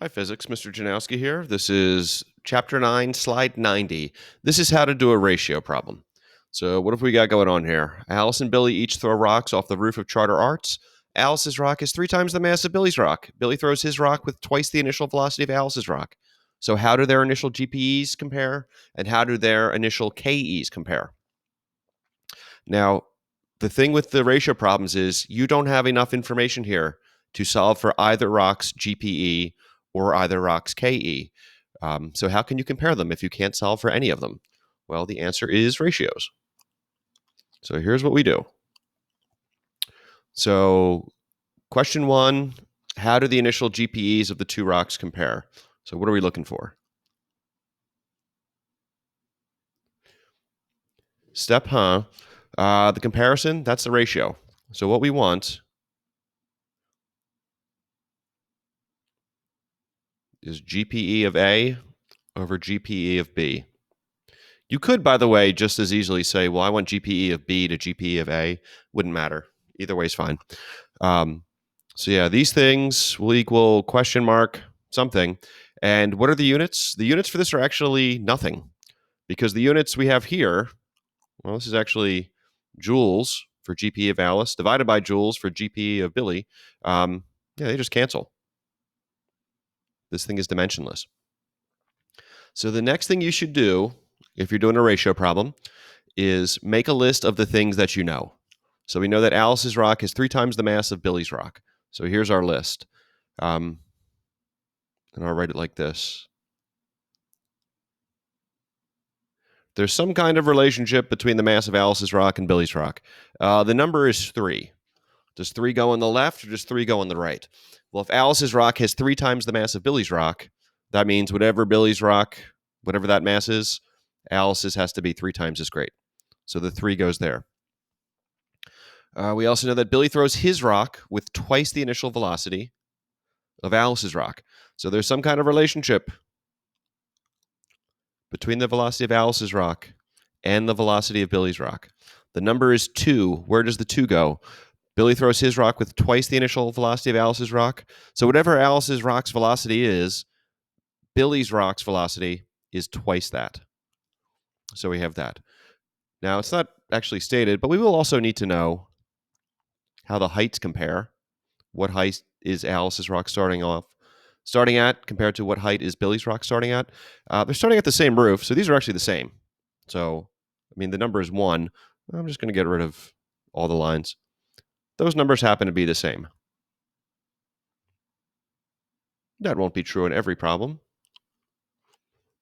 Hi, physics. Mr. Janowski here. This is Chapter 9, Slide 90. This is how to do a ratio problem. So what have we got going on here? Alice and Billy each throw rocks off the roof of Charter Arts. Alice's rock is 3 times the mass of Billy's rock. Billy throws his rock with twice the initial velocity of Alice's rock. So how do their initial GPEs compare? And how do their initial KEs compare? Now, the thing with the ratio problems is you don't have enough information here to solve for either rock's GPE or either rock's KE. So how can you compare them if you can't solve for any of them? Well, the answer is ratios. So here's what we do. So question 1, how do the initial GPEs of the two rocks compare? So what are we looking for? Step, the comparison, that's the ratio. So what we want is GPE of A over GPE of B. You could, by the way, just as easily say, well, I want GPE of B to GPE of A. Wouldn't matter. Either way is fine. So yeah, these things will equal question mark something. And what are the units? The units for this are actually nothing, because the units we have here, well, this is actually joules for GPE of Alice divided by joules for GPE of Billy. Yeah, they just cancel. This thing is dimensionless. So the next thing you should do, if you're doing a ratio problem, is make a list of the things that you know. So we know that Alice's rock is 3 times the mass of Billy's rock. So here's our list. And I'll write it like this. There's some kind of relationship between the mass of Alice's rock and Billy's rock. The number is 3. Does 3 go on the left or does 3 go on the right? Well, if Alice's rock has 3 times the mass of Billy's rock, that means whatever Billy's rock, whatever that mass is, Alice's has to be 3 times as great. So the 3 goes there. We also know that Billy throws his rock with twice the initial velocity of Alice's rock. So there's some kind of relationship between the velocity of Alice's rock and the velocity of Billy's rock. The number is 2. Where does the 2 go? Billy throws his rock with twice the initial velocity of Alice's rock. So whatever Alice's rock's velocity is, Billy's rock's velocity is twice that. So we have that. Now, it's not actually stated, but we will also need to know how the heights compare. What height is Alice's rock starting at compared to what height is Billy's rock starting at? They're starting at the same roof, so these are actually the same. So, I mean, the number is 1. I'm just going to get rid of all the lines. Those numbers happen to be the same. That won't be true in every problem,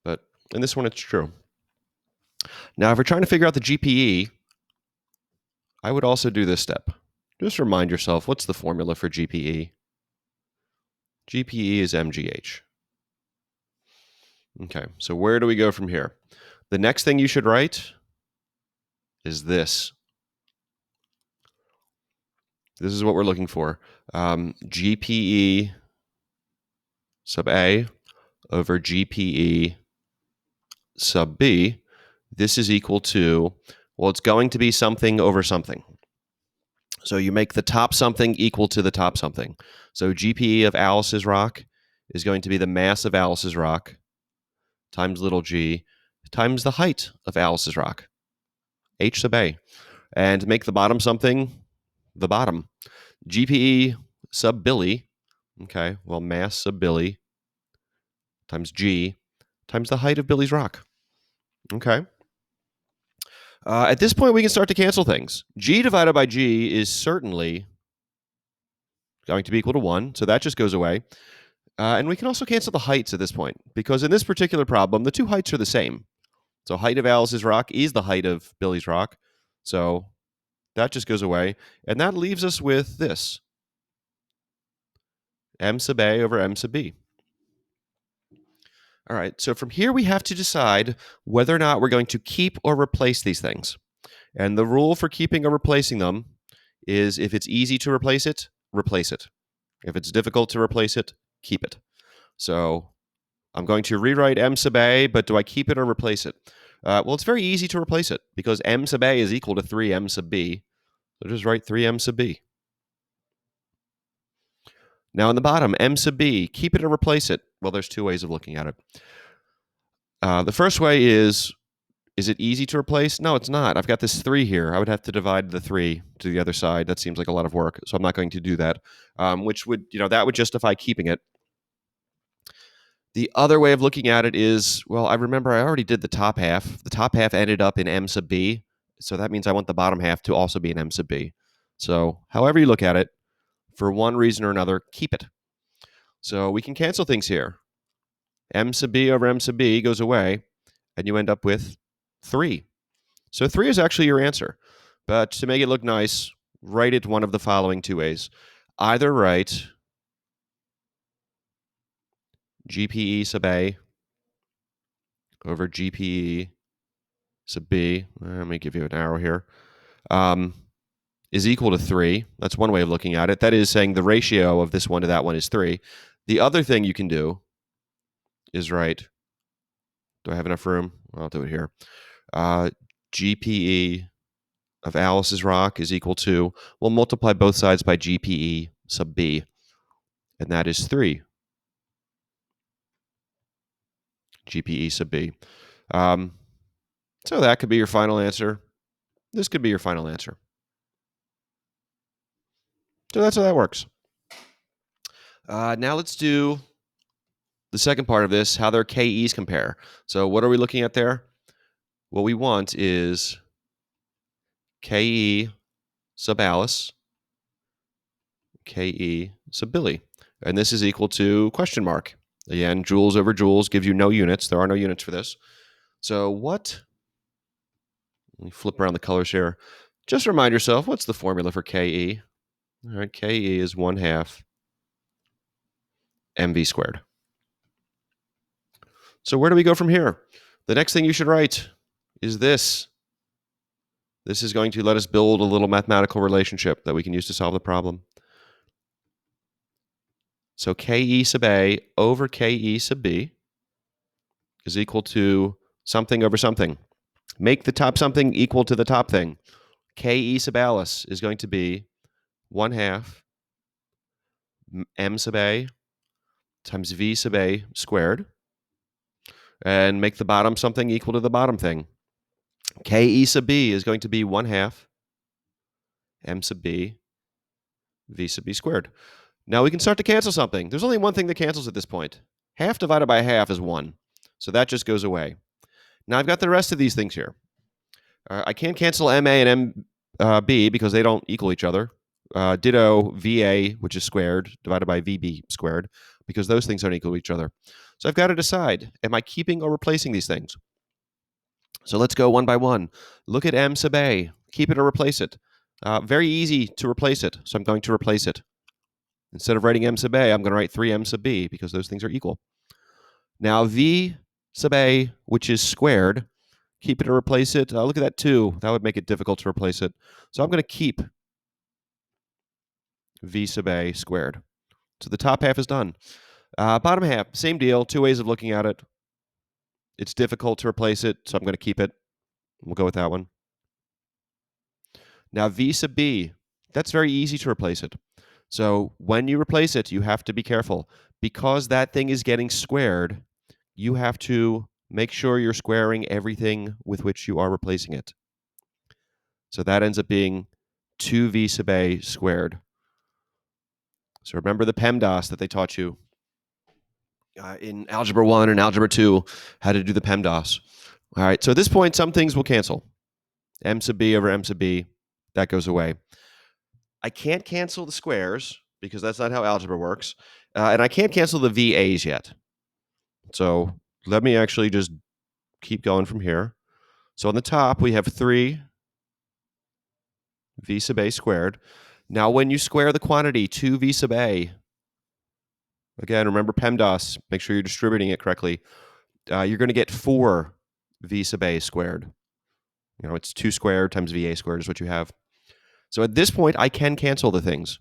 but in this one it's true. Now, if we're trying to figure out the GPE, I would also do this step. Just remind yourself, what's the formula for GPE? GPE is MGH. Okay, so where do we go from here? The next thing you should write is this. This is what we're looking for. GPE sub A over GPE sub B. This is equal to, well, it's going to be something over something. So you make the top something equal to the top something. So GPE of Alice's rock is going to be the mass of Alice's rock times little g times the height of Alice's rock, h sub A. And make the bottom something the bottom. GPE sub Billy, okay, well, mass sub Billy times g times the height of Billy's rock. Okay. At this point, we can start to cancel things. G divided by G is certainly going to be equal to 1, so that just goes away. And we can also cancel the heights at this point, because in this particular problem, the two heights are the same. So height of Alice's rock is the height of Billy's rock, so that just goes away. And that leaves us with this. M sub A over M sub B. All right, so from here we have to decide whether or not we're going to keep or replace these things. And the rule for keeping or replacing them is if it's easy to replace it, replace it. If it's difficult to replace it, keep it. So I'm going to rewrite M sub A, but do I keep it or replace it? Well, it's very easy to replace it because M sub A is equal to 3M sub B. So just write 3M sub B. Now on the bottom, m sub b, keep it or replace it. Well, there's two ways of looking at it. The first way is it easy to replace? No, it's not. I've got this 3 here. I would have to divide the 3 to the other side. That seems like a lot of work, so I'm not going to do that, which would, that would justify keeping it. The other way of looking at it is, well, I remember I already did the top half. The top half ended up in m sub b, so that means I want the bottom half to also be in m sub b. So however you look at it, for one reason or another, keep it. So we can cancel things here. M sub b over m sub b goes away, and you end up with 3. So 3 is actually your answer. But to make it look nice, write it one of the following two ways. Either write GPE sub A over GPE sub B, let me give you an arrow here, is equal to 3. That's one way of looking at it. That is saying the ratio of this one to that one is 3. The other thing you can do is write, do I have enough room? I'll do it here. GPE of Alice's rock is equal to, we'll multiply both sides by GPE sub B, and that is 3. GPE sub B. So that could be your final answer. This could be your final answer. So that's how that works. Now let's do the second part of this, how their KEs compare. So what are we looking at there? What we want is KE sub Alice, KE sub Billy. And this is equal to question mark. Again, joules over joules gives you no units. There are no units for this. So what? Let me flip around the colors here. Just remind yourself, what's the formula for KE? All right, KE is 1/2 mv squared. So where do we go from here? The next thing you should write is this. This is going to let us build a little mathematical relationship that we can use to solve the problem. So KE sub A over KE sub B is equal to something over something. Make the top something equal to the top thing. KE sub Alice is going to be 1/2 m sub A times v sub A squared. And make the bottom something equal to the bottom thing. KE sub B is going to be 1/2 m sub B v sub B squared. Now we can start to cancel something. There's only one thing that cancels at this point. Half divided by half is 1. So that just goes away. Now I've got the rest of these things here. I can't cancel MA and MB because they don't equal each other. Ditto VA, which is squared, divided by VB squared, because those things aren't equal to each other. So I've got to decide, am I keeping or replacing these things? So let's go one by one. Look at M sub A. Keep it or replace it. Very easy to replace it, so I'm going to replace it. Instead of writing M sub A, I'm going to write 3M sub B because those things are equal. Now V sub A, which is squared, keep it or replace it. Look at that 2. That would make it difficult to replace it. So I'm going to keep V sub A squared. So the top half is done. Bottom half, same deal. 2 ways of looking at it. It's difficult to replace it, so I'm going to keep it. We'll go with that one. Now V sub B, that's very easy to replace it. So when you replace it, you have to be careful. Because that thing is getting squared, you have to make sure you're squaring everything with which you are replacing it. So that ends up being 2V sub A squared. So remember the PEMDAS that they taught you in Algebra 1 and Algebra 2, how to do the PEMDAS. All right, so at this point, some things will cancel. M sub B over M sub B, that goes away. I can't cancel the squares because that's not how algebra works. And I can't cancel the VAs yet. So let me actually just keep going from here. So on the top, we have 3 V sub A squared. Now when you square the quantity 2 V sub A, again, remember PEMDAS, make sure you're distributing it correctly. You're going to get 4 V sub A squared. It's 2 squared times VA squared is what you have. So at this point, I can cancel the things.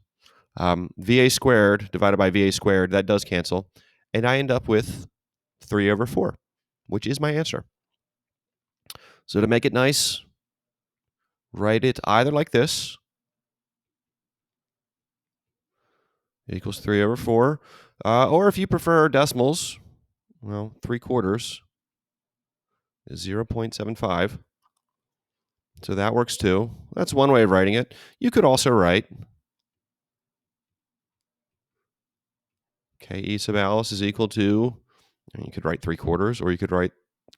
VA squared divided by VA squared, that does cancel. And I end up with 3 over 4, which is my answer. So to make it nice, write it either like this. equals 3 over 4. Or if you prefer decimals, well, 3/4 is 0.75. So that works too. That's one way of writing it. You could also write KE sub Alice is equal to, you could write 3/4, or you could write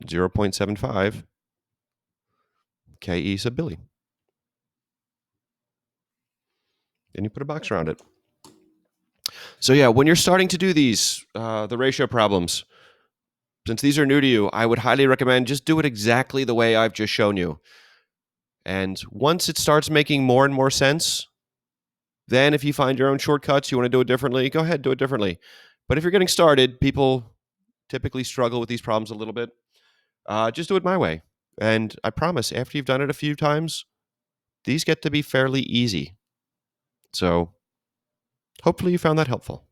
0.75 KE sub Billy. Then you put a box around it. So yeah, when you're starting to do these, the ratio problems, since these are new to you, I would highly recommend just do it exactly the way I've just shown you. And once it starts making more and more sense, then if you find your own shortcuts, you want to do it differently, go ahead, do it differently. But if you're getting started, people typically struggle with these problems a little bit. Just do it my way. And I promise, after you've done it a few times, these get to be fairly easy. So hopefully you found that helpful.